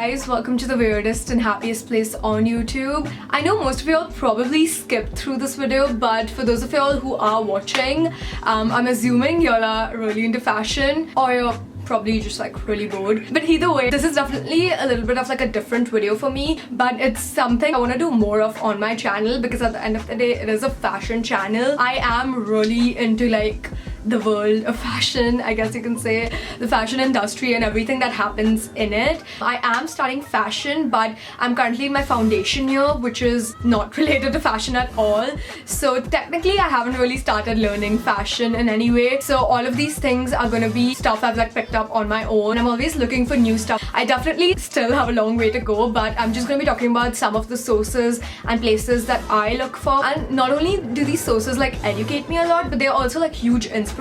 guys, welcome to the weirdest and happiest place on YouTube. I know most of y'all probably skipped through this video, but for those of y'all who are watching, I'm assuming y'all are really into fashion or you're probably just like really bored. But either way, this is definitely a little bit of like a different video for me, but it's something I want to do more of on my channel because at the end of the day, it is a fashion channel. I am really into like the world of fashion, I guess you can say, the fashion industry and everything that happens in it. I am studying fashion, but I'm currently in my foundation year, which is not related to fashion at all. So technically I haven't really started learning fashion in any way. So all of these things are gonna be stuff I've like picked up on my own. I'm always looking for new stuff. I definitely still have a long way to go, but I'm just gonna be talking about some of the sources and places that I look for. And not only do these sources like educate me a lot, but they're also like huge inspirations.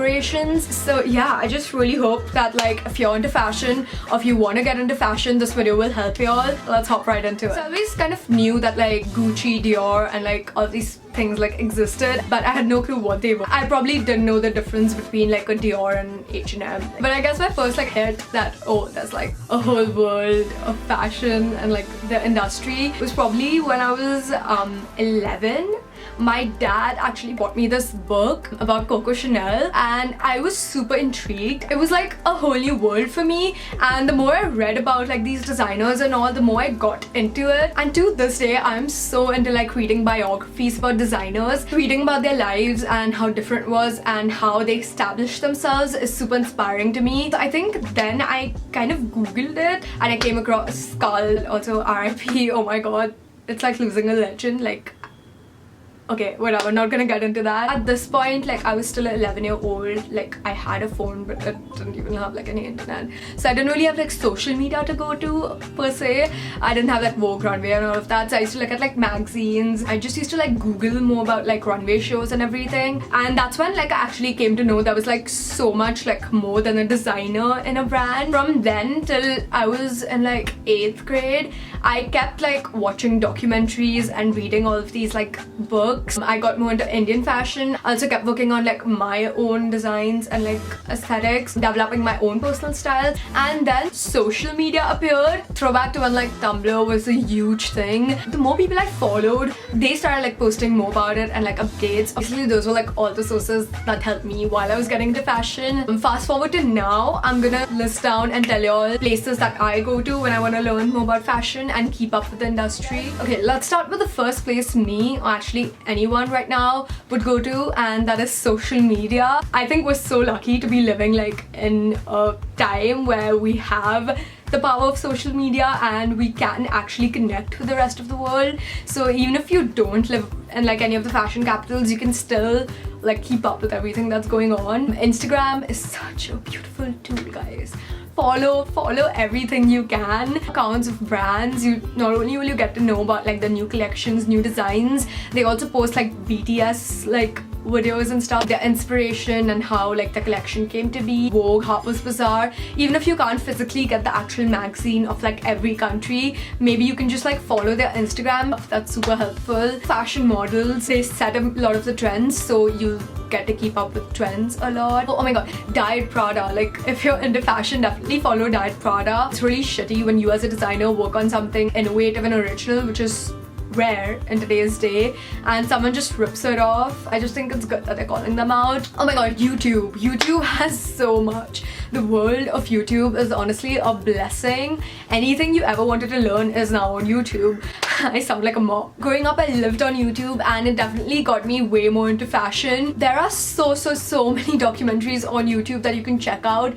So yeah, I just really hope that like if you're into fashion or if you want to get into fashion, this video will help y'all. Let's hop right into it. So I always kind of knew that like Gucci, Dior and like all these things like existed, but I had no clue what they were. I probably didn't know the difference between like a Dior and H&M. But I guess my first like hit that, oh, there's like a whole world of fashion and like the industry was probably when I was 11. My dad actually bought me this book about Coco Chanel and I was super intrigued. It was like a whole new world for me, and the more I read about like these designers and all, the more I got into it. And to this day, I'm so into like reading biographies about designers. Reading about their lives and how different it was and how they established themselves is super inspiring to me. So I think then I kind of googled it and I came across Skull, also RIP. Oh my god, it's like losing a legend. Like, okay, whatever, not gonna get into that. At this point, like I was still an 11-year-old, like I had a phone but it didn't even have like any internet. So I didn't really have like social media to go to per se. I didn't have like Vogue runway and all of that. So I used to look at like magazines. I just used to like Google more about like runway shows and everything. And that's when like I actually came to know there was like so much like more than a designer in a brand. From then till I was in like 8th grade, I kept like watching documentaries and reading all of these like books. I got more into Indian fashion. I also kept working on like my own designs and like aesthetics, developing my own personal style. And then social media appeared. Throwback to when like Tumblr was a huge thing. The more people I followed, they started like posting more about it and like updates. Obviously those were like all the sources that helped me while I was getting into fashion. Fast forward to now, I'm gonna list down and tell y'all places that I go to when I want to learn more about fashion and keep up with the industry. Okay, let's start with the first place me, or actually anyone right now, would go to, and that is social media. I think we're so lucky to be living like in a time where we have the power of social media and we can actually connect with the rest of the world. So even if you don't live in like any of the fashion capitals, you can still like keep up with everything that's going on. Instagram is such a beautiful tool, guys. Follow everything you can. Accounts of brands. You not only will you get to know about like the new collections, new designs, they also post like BTS like videos and stuff, their inspiration and how like the collection came to be. Vogue, Harper's Bazaar. Even if you can't physically get the actual magazine of like every country, maybe you can just like follow their Instagram. That's super helpful. Fashion models, they set a lot of the trends, so you get to keep up with trends a lot. Oh my god, Diet Prada. Like if you're into fashion, definitely follow Diet Prada. It's really shitty when you as a designer work on something innovative and original, which is rare in today's day, and someone just rips it off. I just think it's good that they're calling them out. Oh my god, YouTube has so much. The world of YouTube is honestly a blessing. Anything you ever wanted to learn is now on YouTube. I sound like a mom. Growing up, I lived on YouTube and it definitely got me way more into fashion. There are so many documentaries on YouTube that you can check out.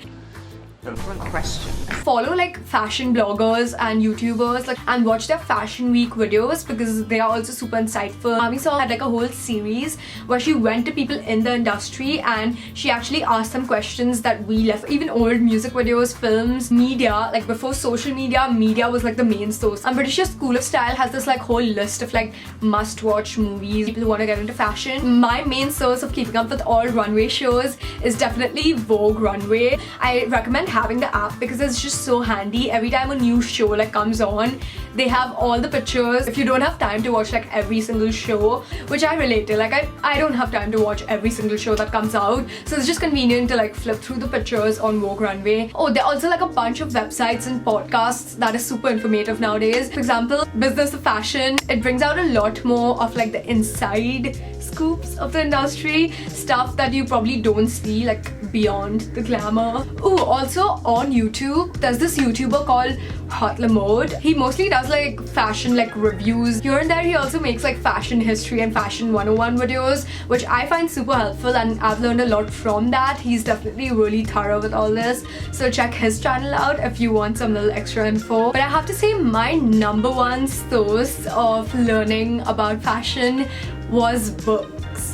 Different question. Follow like fashion bloggers and YouTubers like and watch their fashion week videos because they are also super insightful. Mami Saw had like a whole series where she went to people in the industry and she actually asked them questions that we left. Even old music videos, films, media, like before social media was like the main source. I'm pretty sure School of Style has this like whole list of like must-watch movies people who want to get into fashion. My main source of keeping up with all runway shows is definitely Vogue Runway. I recommend having the app because there's just so handy. Every time a new show like comes on, they have all the pictures. If you don't have time to watch like every single show, which I relate to, like I don't have time to watch every single show that comes out, so it's just convenient to like flip through the pictures on Vogue Runway. Oh, there are also like a bunch of websites and podcasts that is super informative nowadays. For example, Business of Fashion, it brings out a lot more of like the inside scoops of the industry, stuff that you probably don't see like beyond the glamour. Oh, also on YouTube, there's this YouTuber called lmao. He mostly does like fashion like reviews. Here and there he also makes like fashion history and fashion 101 videos, which I find super helpful, and I've learned a lot from that. He's definitely really thorough with all this, so check his channel out if you want some little extra info. But I have to say, my number one source of learning about fashion was books.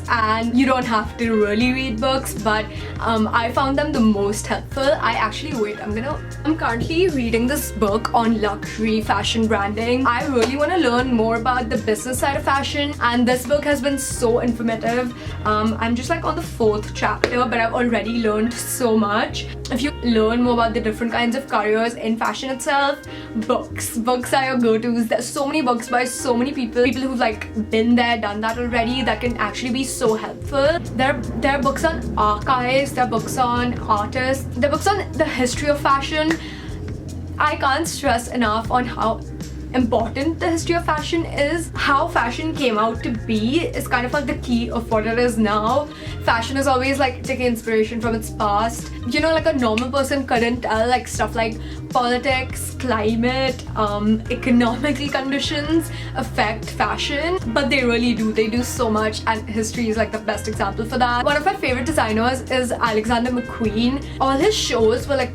And you don't have to really read books, but I found them the most helpful. I'm currently reading this book on luxury fashion branding. I really want to learn more about the business side of fashion, and this book has been so informative. I'm just like on the 4th chapter, but I've already learned so much. If you learn more about the different kinds of careers in fashion itself, books are your go-tos. There's so many books by so many people who've like been there, done that already, that can actually be so helpful. There are books on archives, there are books on artists, there are books on the history of fashion. I can't stress enough on how important the history of fashion is. How fashion came out to be is kind of like the key of what it is now. Fashion is always like taking inspiration from its past. You know, like a normal person couldn't tell like stuff like politics, climate, economical conditions affect fashion, but they really do. They do so much, and history is like the best example for that. One of my favorite designers is Alexander Mcqueen. All his shows were like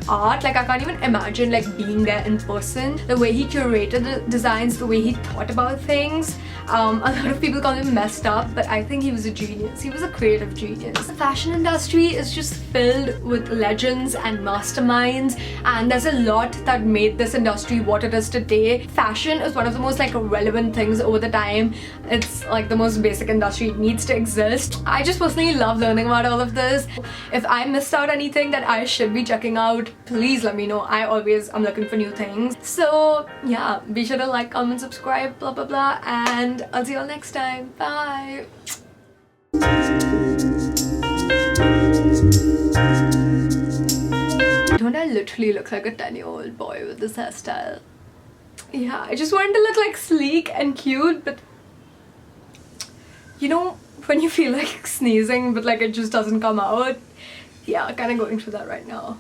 art. Like I can't even imagine like being there in person. The way he curated the designs, the way he thought about things. A lot of people call him messed up, but I think he was a genius. He was a creative genius. The fashion industry is just filled with legends and masterminds, and there's a lot that made this industry what it is today. Fashion is one of the most like relevant things over the time. It's like the most basic industry. It needs to exist. I just personally love learning about all of this. If I missed out anything that I should be checking out, please let me know. I always am looking for new things. So yeah, be sure to like, comment, subscribe, blah blah blah, and I'll see you all next time. Bye. Don't I literally look like a 10-year-old boy with this hairstyle? Yeah, I just wanted to look like sleek and cute, but you know when you feel like sneezing but like it just doesn't come out? Yeah, kind of going through that right now.